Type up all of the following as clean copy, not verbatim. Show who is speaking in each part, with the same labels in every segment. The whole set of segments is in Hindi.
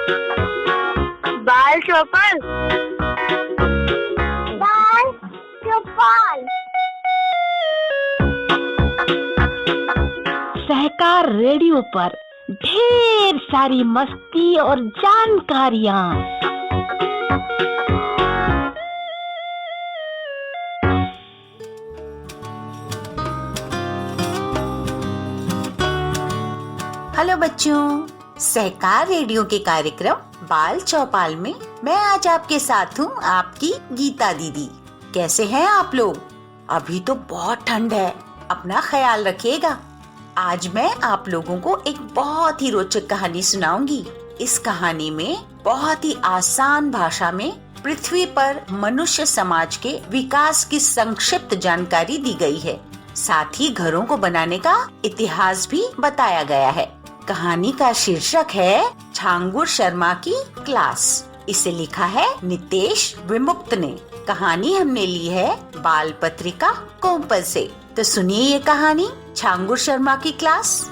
Speaker 1: बाल चौपाल। बाल चौपाल।
Speaker 2: सहकार रेडियो पर ढेर सारी मस्ती और जानकारियाँ।
Speaker 3: हेलो बच्चों, सहकार रेडियो के कार्यक्रम बाल चौपाल में मैं आज आपके साथ हूँ, आपकी गीता दीदी। कैसे हैं आप लोग? अभी तो बहुत ठंड है, अपना ख्याल रखिएगा। आज मैं आप लोगों को एक बहुत ही रोचक कहानी सुनाऊंगी। इस कहानी में बहुत ही आसान भाषा में पृथ्वी पर मनुष्य समाज के विकास की संक्षिप्त जानकारी दी गई है। साथ ही घरों को बनाने का इतिहास भी बताया गया है। कहानी का शीर्षक है छांगुर शर्मा की क्लास। इसे लिखा है नितेश विमुक्त ने। कहानी हमने ली है बाल पत्रिका कोम्पल से। तो सुनिए ये कहानी, छांगुर शर्मा की क्लास।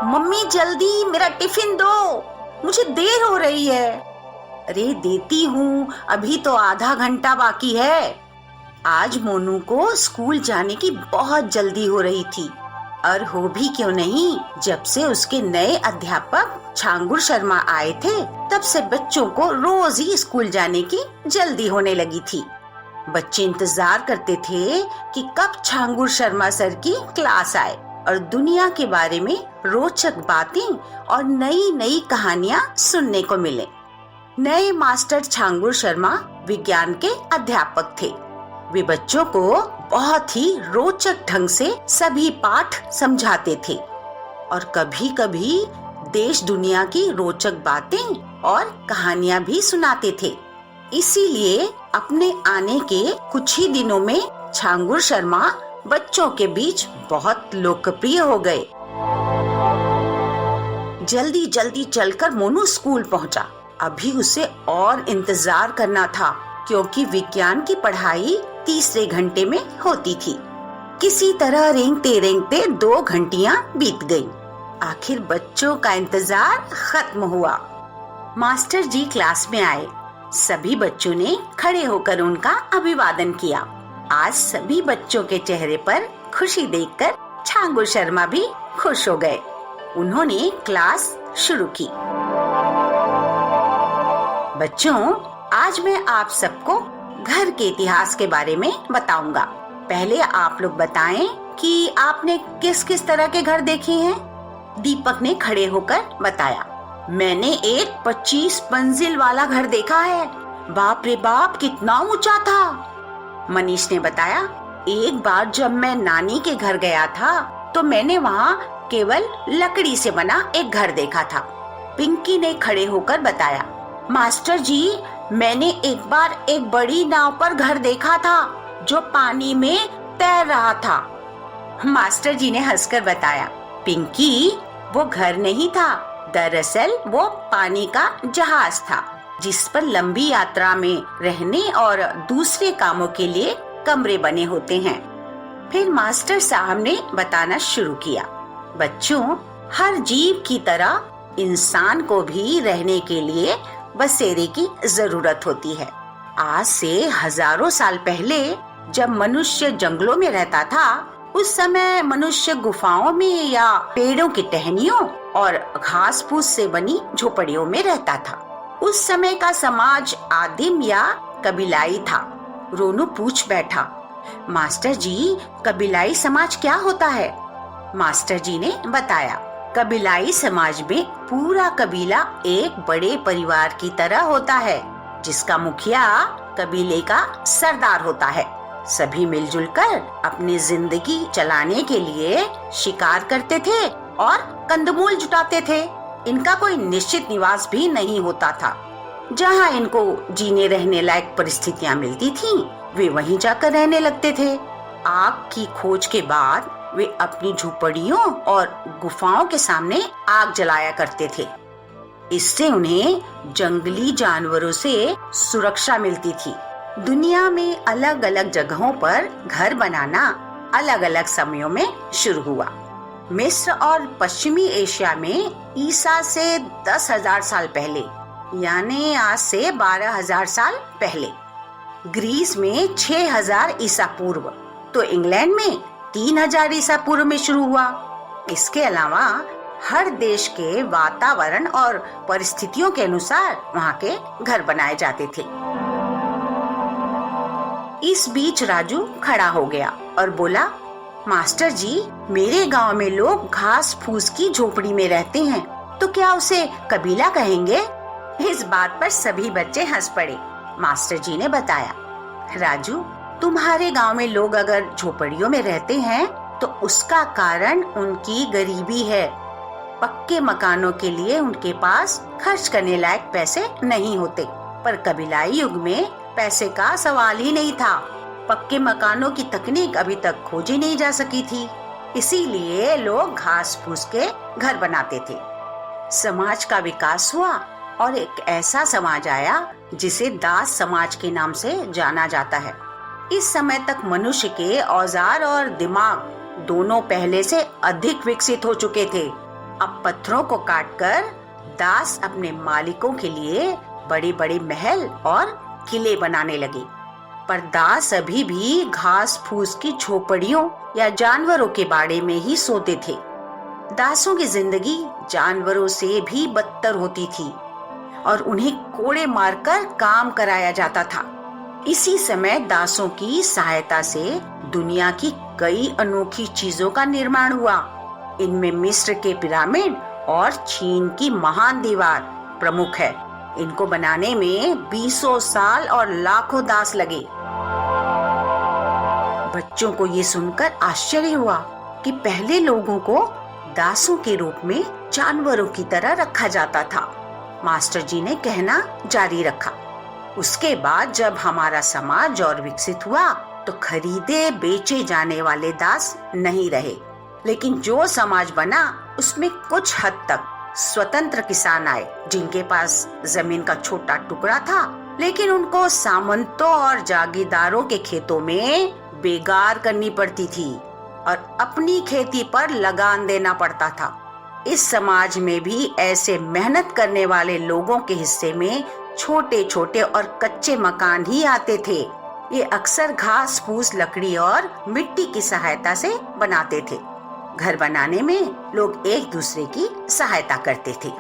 Speaker 3: मम्मी जल्दी मेरा टिफिन दो, मुझे देर हो रही है। अरे देती हूँ, अभी तो आधा घंटा बाकी है। आज मोनू को स्कूल जाने की बहुत जल्दी हो रही थी, और हो भी क्यों नहीं, जब से उसके नए अध्यापक छांगुर शर्मा आए थे तब से बच्चों को रोज ही स्कूल जाने की जल्दी होने लगी थी। बच्चे इंतजार करते थे कि कब छांगुर शर्मा सर की क्लास आए और दुनिया के बारे में रोचक बातें और नई नई कहानियाँ सुनने को मिले। नए मास्टर छांगुर शर्मा विज्ञान के अध्यापक थे। वे बच्चों को बहुत ही रोचक ढंग से सभी पाठ समझाते थे और कभी कभी देश दुनिया की रोचक बातें और कहानियां भी सुनाते थे। इसीलिए अपने आने के कुछ ही दिनों में छांगुर शर्मा बच्चों के बीच बहुत लोकप्रिय हो गए। जल्दी जल्दी चलकर मोनू स्कूल पहुंचा। अभी उसे और इंतजार करना था, क्योंकि विज्ञान की पढ़ाई तीसरे घंटे में होती थी। किसी तरह रेंगते रेंगते 2 घंटियां बीत गईं। आखिर बच्चों का इंतजार खत्म हुआ। मास्टर जी क्लास में आए। सभी बच्चों ने खड़े होकर उनका अभिवादन किया। आज सभी बच्चों के चेहरे पर खुशी देखकर छांगुर शर्मा भी खुश हो गए। उन्होंने क्लास शुरू की। बच्चों, आज मैं आप सबको घर के इतिहास के बारे में बताऊंगा। पहले आप लोग बताएं कि आपने किस किस तरह के घर देखे हैं। दीपक ने खड़े होकर बताया, मैंने एक 25 मंजिल वाला घर देखा है। बाप रे बाप, कितना ऊंचा था। मनीष ने बताया, एक बार जब मैं नानी के घर गया था तो मैंने वहाँ केवल लकड़ी से बना एक घर देखा था। पिंकी ने खड़े होकर बताया, मास्टर जी, मैंने एक बार एक बड़ी नाव पर घर देखा था जो पानी में तैर रहा था। मास्टर जी ने हंसकर बताया, पिंकी, वो घर नहीं था, दरअसल वो पानी का जहाज था जिस पर लंबी यात्रा में रहने और दूसरे कामों के लिए कमरे बने होते हैं। फिर मास्टर साहब ने बताना शुरू किया, बच्चों, हर जीव की तरह इंसान को भी रहने के लिए बसेरे की जरूरत होती है। आज से हजारों साल पहले जब मनुष्य जंगलों में रहता था, उस समय मनुष्य गुफाओं में या पेड़ों की टहनियों और घास फूस से बनी झोपड़ियों में रहता था। उस समय का समाज आदिम या कबीलाई था। रोनू पूछ बैठा, मास्टर जी, कबीलाई समाज क्या होता है? मास्टर जी ने बताया, कबीलाई समाज में पूरा कबीला एक बड़े परिवार की तरह होता है, जिसका मुखिया कबीले का सरदार होता है। सभी मिलजुल कर अपनी जिंदगी चलाने के लिए शिकार करते थे और कंदमूल जुटाते थे। इनका कोई निश्चित निवास भी नहीं होता था। जहाँ इनको जीने रहने लायक परिस्थितियाँ मिलती थीं, वे वहीं जाकर रहने लगते थे। आग की खोज के बाद वे अपनी झोपड़ियों और गुफाओं के सामने आग जलाया करते थे। इससे उन्हें जंगली जानवरों से सुरक्षा मिलती थी। दुनिया में अलग अलग जगहों पर घर बनाना अलग अलग समयों में शुरू हुआ। मिस्र और पश्चिमी एशिया में ईसा से 10,000 साल पहले, यानी आज से 12,000 साल पहले। ग्रीस में 6,000 ईसा पूर्व, तो इंग्लैंड में 3,000 ईसा पूर्व में शुरू हुआ। इसके अलावा हर देश के वातावरण और परिस्थितियों के अनुसार वहाँ के घर बनाए जाते थे। इस बीच राजू खड़ा हो गया और बोला, मास्टर जी, मेरे गांव में लोग घास फूस की झोपड़ी में रहते हैं, तो क्या उसे कबीला कहेंगे? इस बात पर सभी बच्चे हंस पड़े। मास्टर जी ने बताया, राजू, तुम्हारे गांव में लोग अगर झोपड़ियों में रहते हैं तो उसका कारण उनकी गरीबी है। पक्के मकानों के लिए उनके पास खर्च करने लायक पैसे नहीं होते। पर कबीलाई युग में पैसे का सवाल ही नहीं था। पक्के मकानों की तकनीक अभी तक खोजी नहीं जा सकी थी, इसीलिए लोग घास फूस के घर बनाते थे। समाज का विकास हुआ और एक ऐसा समाज आया जिसे दास समाज के नाम से जाना जाता है। इस समय तक मनुष्य के औजार और दिमाग दोनों पहले से अधिक विकसित हो चुके थे। अब पत्थरों को काटकर दास अपने मालिकों के लिए बड़े बड़े महल और किले बनाने लगे। पर दास अभी भी घास फूस की झोपड़ियों या जानवरों के बाड़े में ही सोते थे। दासों की जिंदगी जानवरों से भी बदतर होती थी और उन्हें कोड़े मारकर काम कराया जाता था। इसी समय दासों की सहायता से दुनिया की कई अनोखी चीजों का निर्माण हुआ। इनमें मिस्र के पिरामिड और चीन की महान दीवार प्रमुख है। इनको बनाने में 20 साल और लाखों दास लगे। बच्चों को ये सुनकर आश्चर्य हुआ कि पहले लोगों को दासों के रूप में जानवरों की तरह रखा जाता था। मास्टर जी ने कहना जारी रखा, उसके बाद जब हमारा समाज और विकसित हुआ तो खरीदे बेचे जाने वाले दास नहीं रहे, लेकिन जो समाज बना उसमें कुछ हद तक स्वतंत्र किसान आए जिनके पास जमीन का छोटा टुकड़ा था, लेकिन उनको सामंतों और जागीरदारों के खेतों में बेगार करनी पड़ती थी और अपनी खेती पर लगान देना पड़ता था। इस समाज में भी ऐसे मेहनत करने वाले लोगों के हिस्से में छोटे छोटे और कच्चे मकान ही आते थे। ये अक्सर घास फूस, लकड़ी और मिट्टी की सहायता से बनाते थे। घर बनाने में लोग एक दूसरे की सहायता करते थे।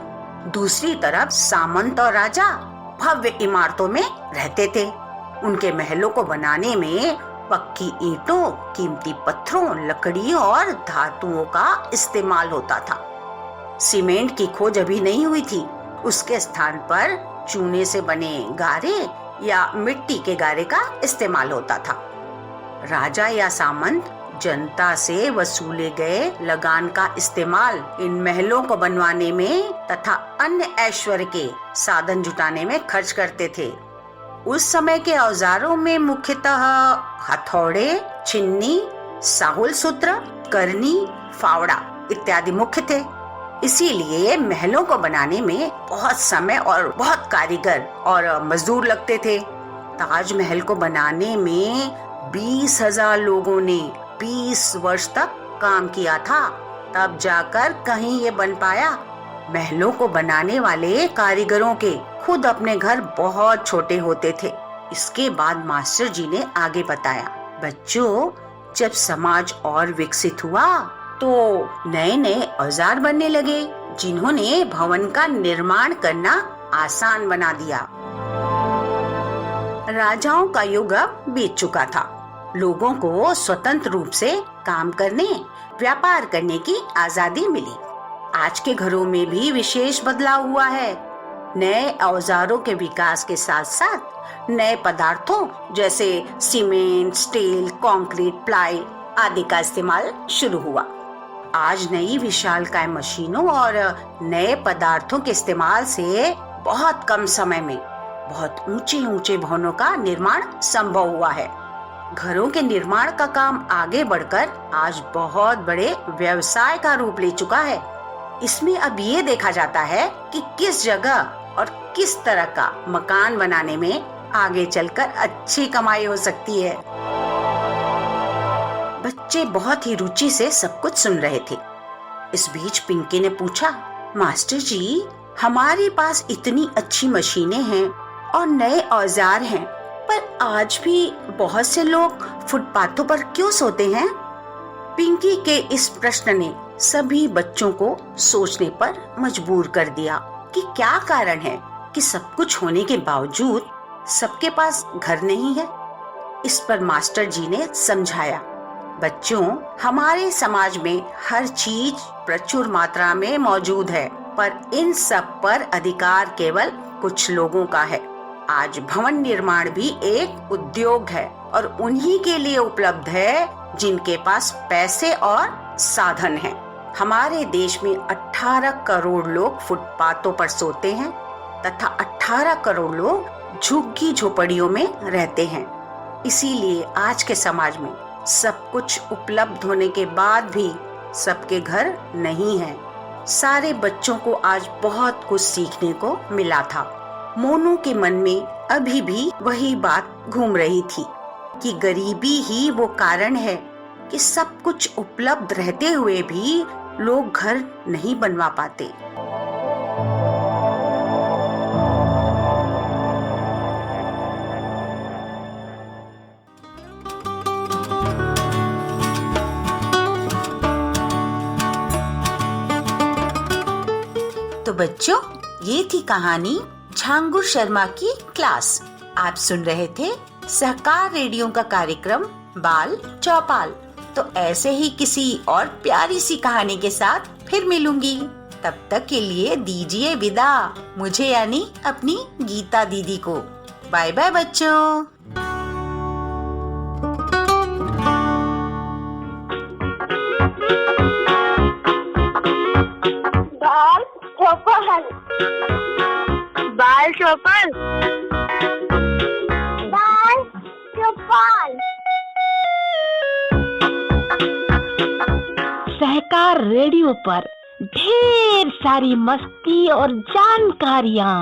Speaker 3: दूसरी तरफ सामंत और राजा भव्य इमारतों में रहते थे। उनके महलों को बनाने में पक्की ईंटों, कीमती पत्थरों, लकड़ी और धातुओं का इस्तेमाल होता था। सीमेंट की खोज अभी नहीं हुई थी। उसके स्थान पर चूने से बने गारे या मिट्टी के गारे का इस्तेमाल होता था। राजा या सामंत जनता से वसूले गए लगान का इस्तेमाल इन महलों को बनवाने में तथा अन्य ऐश्वर्य के साधन जुटाने में खर्च करते थे। उस समय के औजारों में मुख्यतः हथौड़े, छिन्नी, साहुल सूत्र, करनी, फावड़ा इत्यादि मुख्य थे। इसीलिए महलों को बनाने में बहुत समय और बहुत कारीगर और मजदूर लगते थे। ताजमहल को बनाने में 20,000 लोगों ने 20 वर्ष तक काम किया था, तब जाकर कहीं ये बन पाया। महलों को बनाने वाले कारीगरों के खुद अपने घर बहुत छोटे होते थे। इसके बाद मास्टर जी ने आगे बताया, बच्चों, जब समाज और विकसित हुआ तो नए नए औजार बनने लगे जिन्होंने भवन का निर्माण करना आसान बना दिया। राजाओं का युग अब बीत चुका था। लोगों को स्वतंत्र रूप से काम करने, व्यापार करने की आजादी मिली। आज के घरों में भी विशेष बदलाव हुआ है। नए औजारों के विकास के साथ साथ नए पदार्थों जैसे सीमेंट, स्टील, कंक्रीट, प्लाई आदि का इस्तेमाल शुरू हुआ। आज नई विशालकाय मशीनों और नए पदार्थों के इस्तेमाल से बहुत कम समय में बहुत ऊंचे ऊंचे भवनों का निर्माण संभव हुआ है। घरों के निर्माण का काम आगे बढ़कर आज बहुत बड़े व्यवसाय का रूप ले चुका है। इसमें अब ये देखा जाता है कि किस जगह और किस तरह का मकान बनाने में आगे चलकर अच्छी कमाई हो सकती है। बच्चे बहुत ही रुचि से सब कुछ सुन रहे थे। इस बीच पिंकी ने पूछा, मास्टर जी, हमारे पास इतनी अच्छी मशीनें हैं और नए औजार हैं, पर आज भी बहुत से लोग फुटपाथों पर क्यों सोते हैं? पिंकी के इस प्रश्न ने सभी बच्चों को सोचने पर मजबूर कर दिया कि क्या कारण है कि सब कुछ होने के बावजूद सबके पास घर नहीं है। इस पर मास्टर जी ने समझाया, बच्चों, हमारे समाज में हर चीज प्रचुर मात्रा में मौजूद है, पर इन सब पर अधिकार केवल कुछ लोगों का है। आज भवन निर्माण भी एक उद्योग है और उन्हीं के लिए उपलब्ध है जिनके पास पैसे और साधन हैं। हमारे देश में 18 करोड़ लोग फुटपाथों पर सोते हैं तथा 18 करोड़ लोग झुग्गी झोपड़ियों में रहते हैं। इसीलिए आज के समाज में सब कुछ उपलब्ध होने के बाद भी सबके घर नहीं है। सारे बच्चों को आज बहुत कुछ सीखने को मिला था। मोनू के मन में अभी भी वही बात घूम रही थी कि गरीबी ही वो कारण है कि सब कुछ उपलब्ध रहते हुए भी लोग घर नहीं बनवा पाते। तो बच्चों, ये थी कहानी झांगुर शर्मा की क्लास। आप सुन रहे थे सहकार रेडियो का कार्यक्रम बाल चौपाल। तो ऐसे ही किसी और प्यारी सी कहानी के साथ फिर मिलूंगी। तब तक के लिए दीजिए विदा, मुझे यानी अपनी गीता दीदी को। बाय बाय बच्चों।
Speaker 1: बाल चौपाल, बाल चौपाल, बाल चौपाल।
Speaker 2: सहकार रेडियो पर ढेर सारी मस्ती और जानकारियाँ।